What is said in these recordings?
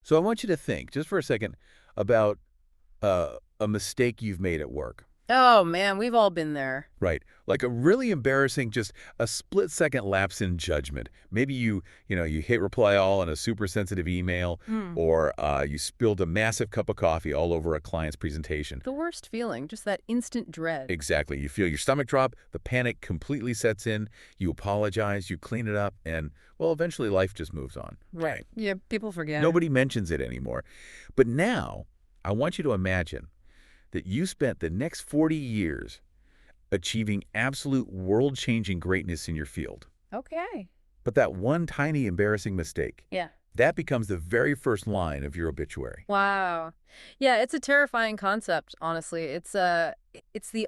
So I want you to think, just for a second, about a mistake you've made at work. Oh, man, we've all been there. Right. Like a really embarrassing, just a split-second lapse in judgment. Maybe you hit reply all on a super sensitive email, or you spilled a massive cup of coffee all over a client's presentation. The worst feeling, just that instant dread. Exactly. You feel your stomach drop, the panic completely sets in, you apologize, you clean it up, and, well, eventually life just moves on. Right. Yeah, people forget. Nobody mentions it anymore. But now, I want you to imagine that you spent the next 40 years achieving absolute world-changing greatness in your field. Okay. But that one tiny embarrassing mistake, Yeah. that becomes the very first line of your obituary. Wow. Yeah, it's a terrifying concept, honestly. It's the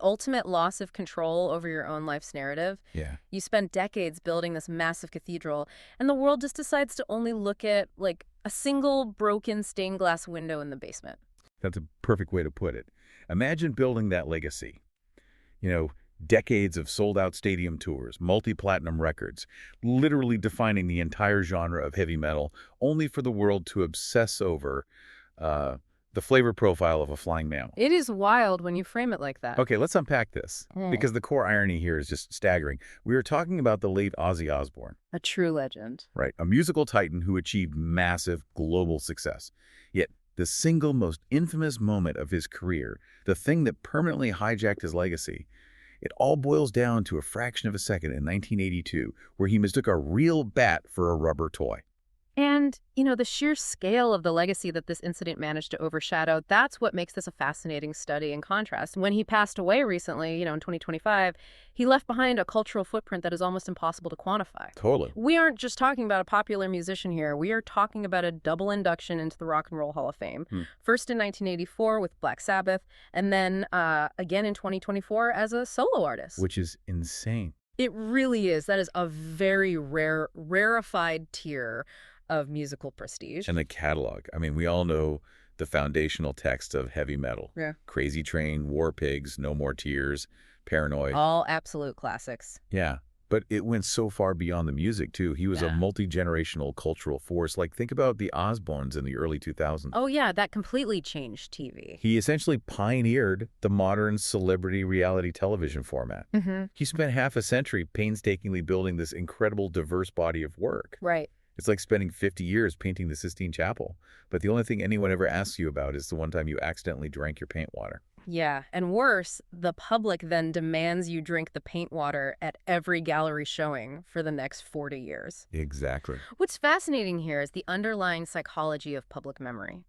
ultimate loss of control over your own life's narrative. Yeah. You spend decades building this massive cathedral, and the world just decides to only look at, like, a single broken stained glass window in the basement. That's a perfect way to put it. Imagine building that legacy. Decades of sold-out stadium tours, multi-platinum records, literally defining the entire genre of heavy metal, only for the world to obsess over the flavor profile of a flying mammal. It is wild when you frame it like that. Okay, let's unpack this, because the core irony here is just staggering. We are talking about the late Ozzy Osbourne. A true legend. Right, a musical titan who achieved massive global success. Yet, the single most infamous moment of his career, the thing that permanently hijacked his legacy, it all boils down to a fraction of a second in 1982, where he mistook a real bat for a rubber toy. And, the sheer scale of the legacy that this incident managed to overshadow, that's what makes this a fascinating study in contrast. When he passed away recently, in 2025, he left behind a cultural footprint that is almost impossible to quantify. Totally. We aren't just talking about a popular musician here. We are talking about a double induction into the Rock and Roll Hall of Fame. First in 1984 with Black Sabbath, and then again in 2024 as a solo artist. Which is insane. It really is. That is a very rarefied tier of musical prestige. And the catalog. I mean, we all know the foundational text of heavy metal. Yeah. Crazy Train, War Pigs, No More Tears, Paranoid. All absolute classics. Yeah. But it went so far beyond the music, too. He was a multi-generational cultural force. Like, think about the Osbournes in the early 2000s. Oh, yeah, that completely changed TV. He essentially pioneered the modern celebrity reality television format. He spent half a century painstakingly building this incredible, diverse body of work. Right. It's like spending 50 years painting the Sistine Chapel, but the only thing anyone ever asks you about is the one time you accidentally drank your paint water. Yeah, and worse, the public then demands you drink the paint water at every gallery showing for the next 40 years. Exactly. What's fascinating here is the underlying psychology of public memory,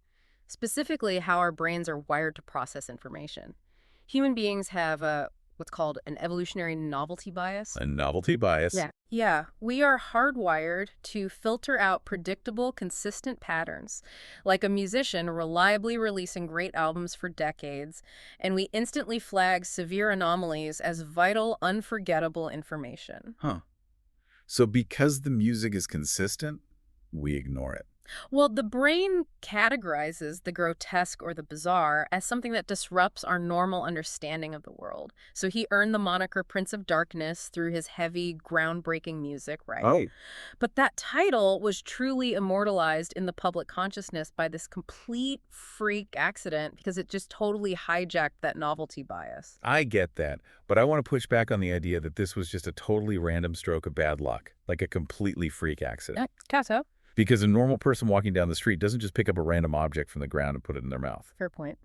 specifically how our brains are wired to process information. Human beings have what's called an evolutionary novelty bias. A novelty bias. Yeah. We are hardwired to filter out predictable, consistent patterns, like a musician reliably releasing great albums for decades, and we instantly flag severe anomalies as vital, unforgettable information. So because the music is consistent, we ignore it. Well, the brain categorizes the grotesque or the bizarre as something that disrupts our normal understanding of the world. So he earned the moniker Prince of Darkness through his heavy, groundbreaking music, right? Oh. But that title was truly immortalized in the public consciousness by this complete freak accident because it just totally hijacked that novelty bias. I get that, but I want to push back on the idea that this was just a totally random stroke of bad luck, like a completely freak accident. Casso? Because a normal person walking down the street doesn't just pick up a random object from the ground and put it in their mouth. Fair point.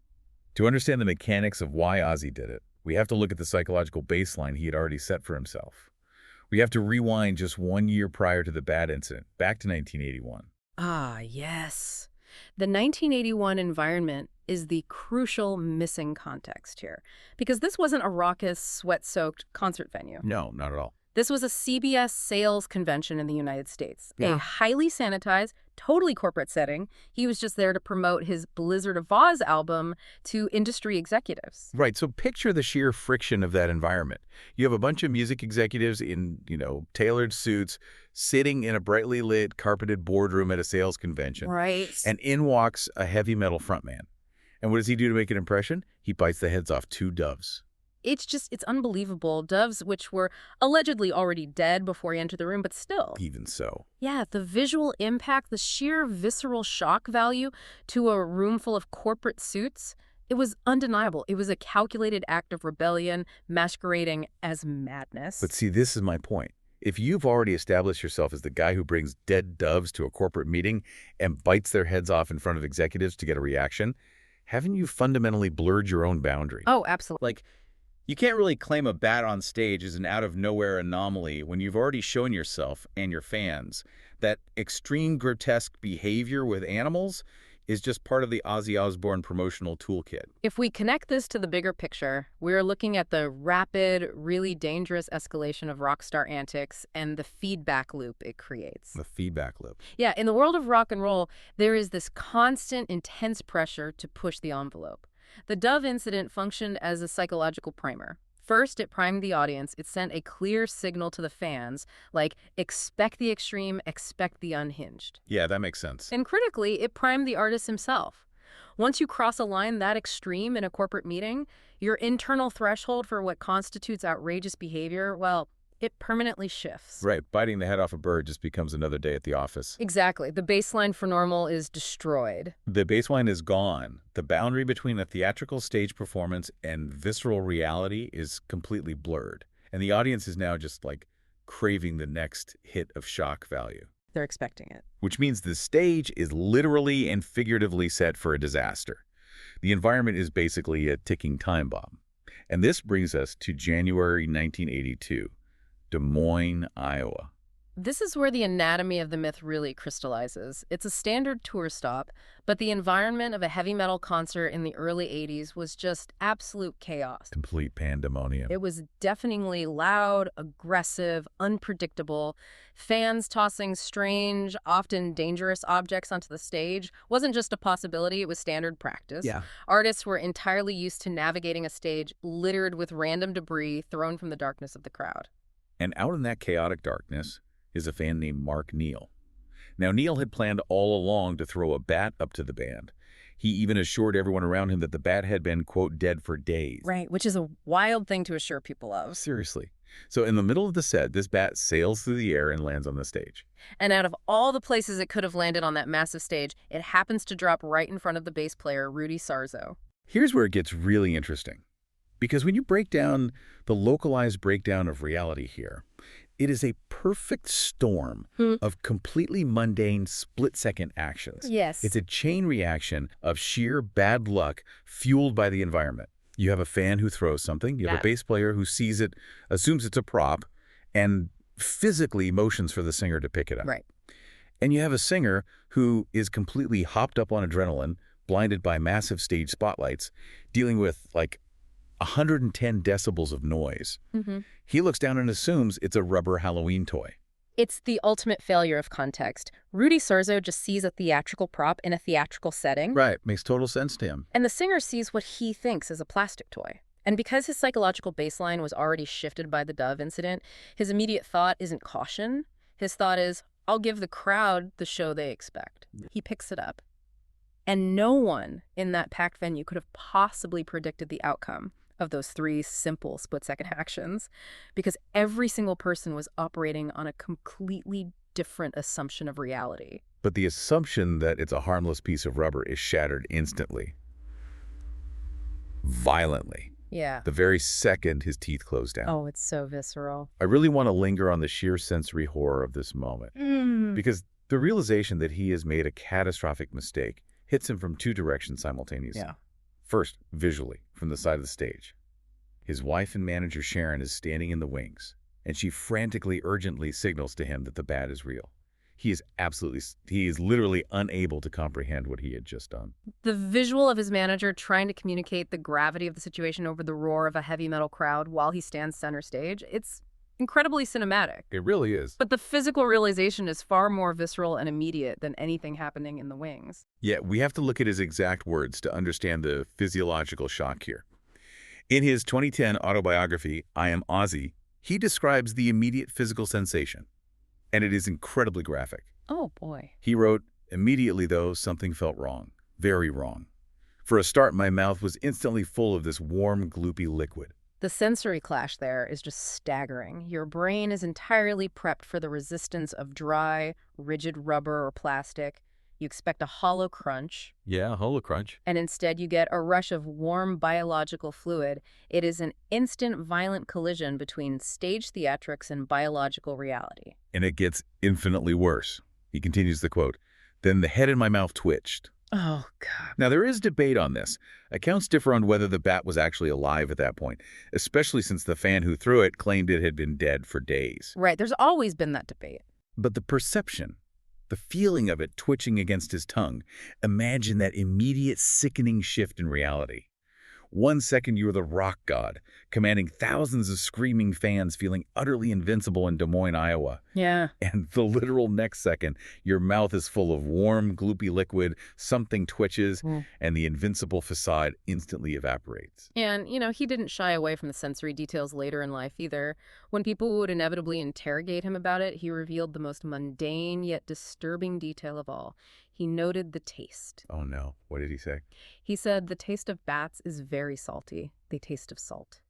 To understand the mechanics of why Ozzy did it, we have to look at the psychological baseline he had already set for himself. We have to rewind just 1 year prior to the bad incident, back to 1981. Ah, yes. The 1981 environment is the crucial missing context here, because this wasn't a raucous, sweat-soaked concert venue. No, not at all. This was a CBS sales convention in the United States, a highly sanitized, totally corporate setting. He was just there to promote his Blizzard of Oz album to industry executives. Right, so picture the sheer friction of that environment. You have a bunch of music executives in, tailored suits, sitting in a brightly lit, carpeted boardroom at a sales convention. Right. And in walks a heavy metal frontman. And what does he do to make an impression? He bites the heads off 2 doves. It's unbelievable. Doves, which were allegedly already dead before he entered the room, but still. Even so. Yeah, the visual impact, the sheer visceral shock value to a room full of corporate suits, it was undeniable. It was a calculated act of rebellion masquerading as madness. But see, this is my point. If you've already established yourself as the guy who brings dead doves to a corporate meeting and bites their heads off in front of executives to get a reaction, haven't you fundamentally blurred your own boundary? Oh, absolutely. Like, you can't really claim a bat on stage as an out-of-nowhere anomaly when you've already shown yourself and your fans that extreme grotesque behavior with animals is just part of the Ozzy Osbourne promotional toolkit. If we connect this to the bigger picture, we're looking at the rapid, really dangerous escalation of rock star antics and the feedback loop it creates. The feedback loop. Yeah, in the world of rock and roll, there is this constant, intense pressure to push the envelope. The Dove incident functioned as a psychological primer. First, it primed the audience. It sent a clear signal to the fans, like, expect the extreme, expect the unhinged. Yeah, that makes sense. And critically, it primed the artist himself. Once you cross a line that extreme in a corporate meeting, your internal threshold for what constitutes outrageous behavior, well, it permanently shifts. Right, biting the head off a bird just becomes another day at the office. Exactly. The baseline for normal is destroyed. The baseline is gone. The boundary between a theatrical stage performance and visceral reality is completely blurred. And the audience is now just like craving the next hit of shock value. They're expecting it. Which means the stage is literally and figuratively set for a disaster. The environment is basically a ticking time bomb. And this brings us to January 1982. Des-Moines, Iowa. This is where the anatomy of the myth really crystallizes. It's a standard tour stop, but the environment of a heavy metal concert in the early 80s was just absolute chaos. Complete pandemonium. It was deafeningly loud, aggressive, unpredictable. Fans tossing strange, often dangerous objects onto the stage wasn't just a possibility, it was standard practice. Yeah. Artists were entirely used to navigating a stage littered with random debris thrown from the darkness of the crowd. And out in that chaotic darkness is a fan named Mark Neal. Now, Neal had planned all along to throw a bat up to the band. He even assured everyone around him that the bat had been, quote, dead for days. Right, which is a wild thing to assure people of. Seriously. So in the middle of the set, this bat sails through the air and lands on the stage. And out of all the places it could have landed on that massive stage, it happens to drop right in front of the bass player, Rudy Sarzo. Here's where it gets really interesting. Because when you break down the localized breakdown of reality here, it is a perfect storm of completely mundane split-second actions. Yes. It's a chain reaction of sheer bad luck fueled by the environment. You have a fan who throws something. You have a bass player who sees it, assumes it's a prop, and physically motions for the singer to pick it up. Right. And you have a singer who is completely hopped up on adrenaline, blinded by massive stage spotlights, dealing with, like, 110 decibels of noise. He looks down and assumes it's a rubber Halloween toy. It's the ultimate failure of context. Rudy Sarzo just sees a theatrical prop in a theatrical setting. Right. Makes total sense to him. And the singer sees what he thinks is a plastic toy. And because his psychological baseline was already shifted by the Dove incident, his immediate thought isn't caution. His thought is, I'll give the crowd the show they expect. He picks it up. And no one in that packed venue could have possibly predicted the outcome of those three simple split-second actions, because every single person was operating on a completely different assumption of reality. But the assumption that it's a harmless piece of rubber is shattered instantly. Violently. Yeah. The very second his teeth close down. Oh, it's so visceral. I really want to linger on the sheer sensory horror of this moment. Because the realization that he has made a catastrophic mistake hits him from two directions simultaneously. Yeah. First, visually, from the side of the stage. His wife and manager Sharon is standing in the wings, and she frantically, urgently signals to him that the bat is real. He is literally unable to comprehend what he had just done. The visual of his manager trying to communicate the gravity of the situation over the roar of a heavy metal crowd while he stands center stage, it's incredibly cinematic. It really is. But the physical realization is far more visceral and immediate than anything happening in the wings. Yeah, we have to look at his exact words to understand the physiological shock here. In his 2010 autobiography, I Am Ozzy, he describes the immediate physical sensation, and it is incredibly graphic. Oh, boy. He wrote, "Immediately, though, something felt wrong, very wrong. For a start, my mouth was instantly full of this warm, gloopy liquid. The sensory clash there is just staggering. Your brain is entirely prepped for the resistance of dry, rigid rubber or plastic. You expect a hollow crunch, Yeah, holocrunch. and instead you get a rush of warm biological fluid. It is an instant violent collision between stage theatrics and biological reality. And it gets infinitely worse. He continues the quote, "Then the head in my mouth twitched." Oh, God. Now, there is debate on this. Accounts differ on whether the bat was actually alive at that point, especially since the fan who threw it claimed it had been dead for days. Right, there's always been that debate. But the perception, the feeling of it twitching against his tongue, imagine that immediate sickening shift in reality. 1 second you're the rock god, commanding thousands of screaming fans feeling utterly invincible in Des Moines, Iowa. Yeah. And the literal next second, your mouth is full of warm, gloopy liquid, something twitches, and the invincible facade instantly evaporates. And, he didn't shy away from the sensory details later in life either. When people would inevitably interrogate him about it, he revealed the most mundane yet disturbing detail of all. He noted the taste. Oh no, what did he say? He said, "The taste of bats is very salty. They taste of salt."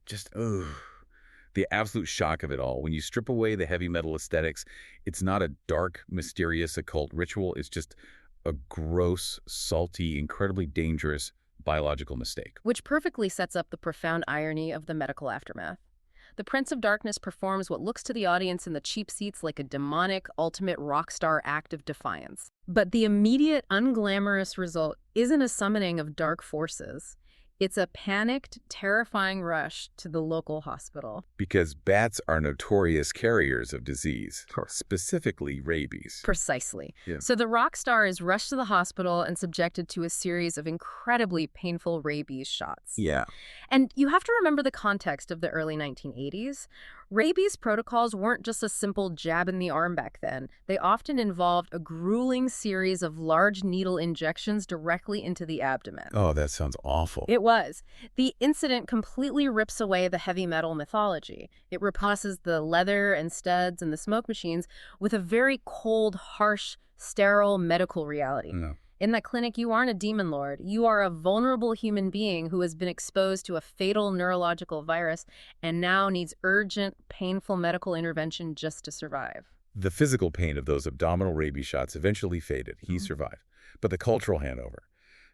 Just, the absolute shock of it all. When you strip away the heavy metal aesthetics, it's not a dark, mysterious, occult ritual. It's just a gross, salty, incredibly dangerous biological mistake. Which perfectly sets up the profound irony of the medical aftermath. The Prince of Darkness performs what looks to the audience in the cheap seats like a demonic, ultimate rock star act of defiance. But the immediate, unglamorous result isn't a summoning of dark forces. It's a panicked, terrifying rush to the local hospital. Because bats are notorious carriers of disease, specifically rabies. Precisely. Yeah. So the rock star is rushed to the hospital and subjected to a series of incredibly painful rabies shots. Yeah. And you have to remember the context of the early 1980s. Rabies protocols weren't just a simple jab in the arm back then. They often involved a grueling series of large needle injections directly into the abdomen. Oh, that sounds awful. It was. The incident completely rips away the heavy metal mythology. It replaces the leather and studs and the smoke machines with a very cold, harsh, sterile medical reality. No. In that clinic, you aren't a demon lord. You are a vulnerable human being who has been exposed to a fatal neurological virus and now needs urgent, painful medical intervention just to survive. The physical pain of those abdominal rabies shots eventually faded. He survived. But the cultural hangover,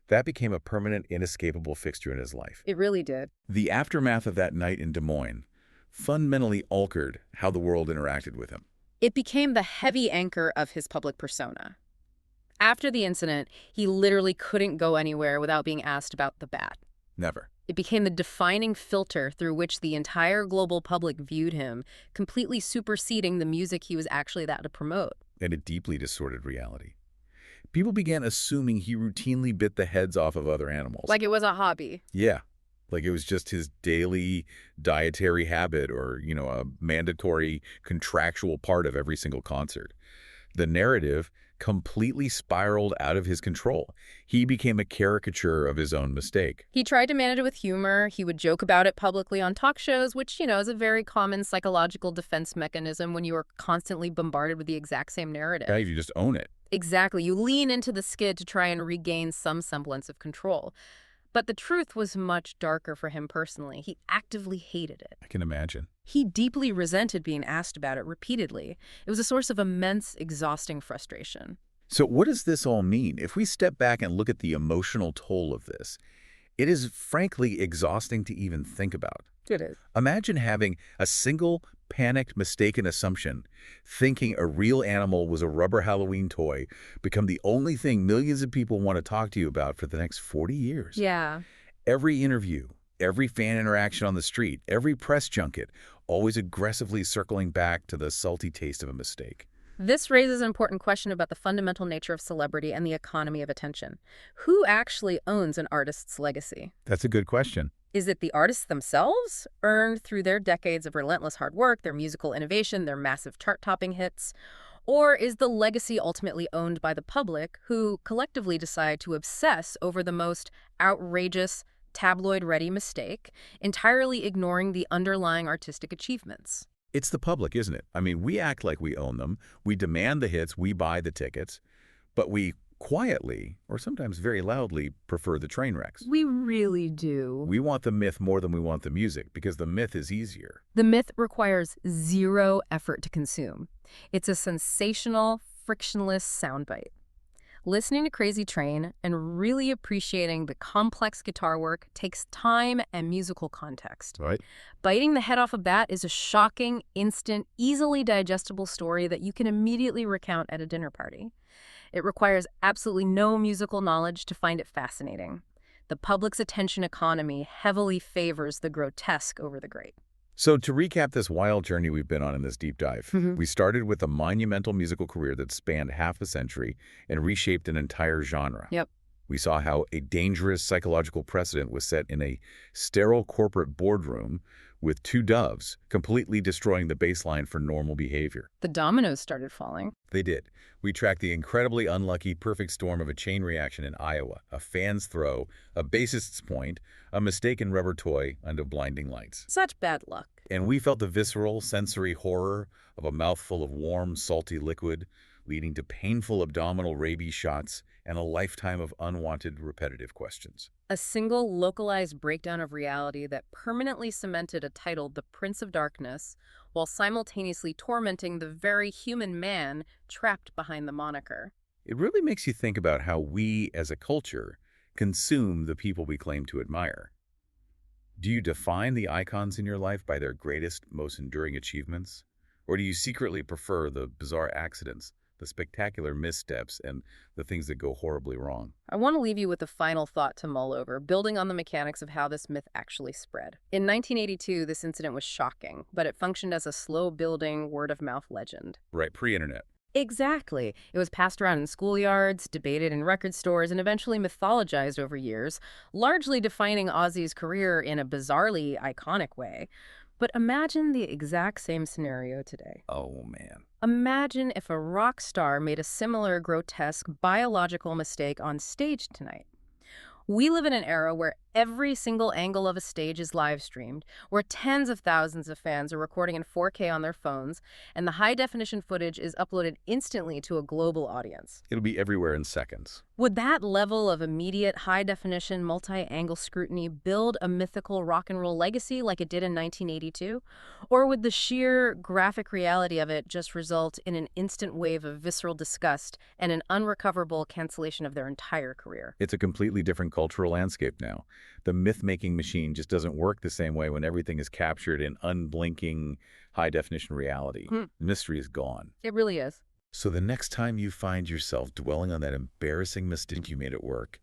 that became a permanent, inescapable fixture in his life. It really did. The aftermath of that night in Des Moines fundamentally altered how the world interacted with him. It became the heavy anchor of his public persona. After the incident, he literally couldn't go anywhere without being asked about the bat. Never. It became the defining filter through which the entire global public viewed him, completely superseding the music he was actually there to promote. And it deeply distorted reality. People began assuming he routinely bit the heads off of other animals. Like it was a hobby. Yeah. Like it was just his daily dietary habit or, a mandatory contractual part of every single concert. The narrative completely spiraled out of his control. He became a caricature of his own mistake. He tried to manage it with humor. He would joke about it publicly on talk shows, which, is a very common psychological defense mechanism when you are constantly bombarded with the exact same narrative. Yeah, you just own it. Exactly. You lean into the skid to try and regain some semblance of control. But the truth was much darker for him personally. He actively hated it. I can imagine. He deeply resented being asked about it repeatedly. It was a source of immense, exhausting frustration. So what does this all mean? If we step back and look at the emotional toll of this, it is frankly exhausting to even think about. It is. Imagine having a single panicked, mistaken assumption, thinking a real animal was a rubber Halloween toy, become the only thing millions of people want to talk to you about for the next 40 years. Yeah. Every interview, every fan interaction on the street, every press junket, always aggressively circling back to the salty taste of a mistake. This raises an important question about the fundamental nature of celebrity and the economy of attention. Who actually owns an artist's legacy? That's a good question. Is it the artists themselves, earned through their decades of relentless hard work, their musical innovation, their massive chart-topping hits? Or is the legacy ultimately owned by the public, who collectively decide to obsess over the most outrageous, tabloid-ready mistake, entirely ignoring the underlying artistic achievements? It's the public, isn't it? I mean, we act like we own them. We demand the hits. We buy the tickets. But we quietly, or sometimes very loudly, prefer the train wrecks. We really do. We want the myth more than we want the music, because the myth is easier. The myth requires zero effort to consume. It's a sensational, frictionless soundbite. Listening to Crazy Train and really appreciating the complex guitar work takes time and musical context. Right. Biting the head off a bat is a shocking, instant, easily digestible story that you can immediately recount at a dinner party. It requires absolutely no musical knowledge to find it fascinating. The public's attention economy heavily favors the grotesque over the great. So to recap this wild journey we've been on in this deep dive, we started with a monumental musical career that spanned half a century and reshaped an entire genre. Yep. We saw how a dangerous psychological precedent was set in a sterile corporate boardroom with two doves, completely destroying the baseline for normal behavior. The dominoes started falling. They did. We tracked the incredibly unlucky perfect storm of a chain reaction in Iowa, a fan's throw, a bassist's point, a mistaken rubber toy under blinding lights. Such bad luck. And we felt the visceral, sensory horror of a mouthful of warm, salty liquid, leading to painful abdominal rabies shots and a lifetime of unwanted, repetitive questions. A single localized breakdown of reality that permanently cemented a title, The Prince of Darkness, while simultaneously tormenting the very human man trapped behind the moniker. It really makes you think about how we, as a culture, consume the people we claim to admire. Do you define the icons in your life by their greatest, most enduring achievements? Or do you secretly prefer the bizarre accidents, the spectacular missteps, and the things that go horribly wrong? I want to leave you with a final thought to mull over, building on the mechanics of how this myth actually spread. In 1982, this incident was shocking, but it functioned as a slow-building, word-of-mouth legend. Right, pre-internet. Exactly. It was passed around in schoolyards, debated in record stores, and eventually mythologized over years, largely defining Ozzy's career in a bizarrely iconic way. But imagine the exact same scenario today. Oh, man. Imagine if a rock star made a similar grotesque biological mistake on stage tonight. We live in an era where every single angle of a stage is live-streamed, where tens of thousands of fans are recording in 4K on their phones, and the high-definition footage is uploaded instantly to a global audience. It'll be everywhere in seconds. Would that level of immediate high-definition multi-angle scrutiny build a mythical rock and roll legacy like it did in 1982? Or would the sheer graphic reality of it just result in an instant wave of visceral disgust and an unrecoverable cancellation of their entire career? It's a completely different cultural landscape now. The myth-making machine just doesn't work the same way when everything is captured in unblinking, high-definition reality. Mystery is gone. It really is. So the next time you find yourself dwelling on that embarrassing mistake you made at work,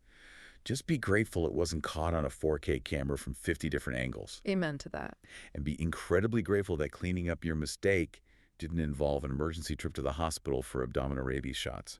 just be grateful it wasn't caught on a 4K camera from 50 different angles. Amen to that. And be incredibly grateful that cleaning up your mistake didn't involve an emergency trip to the hospital for abdominal rabies shots.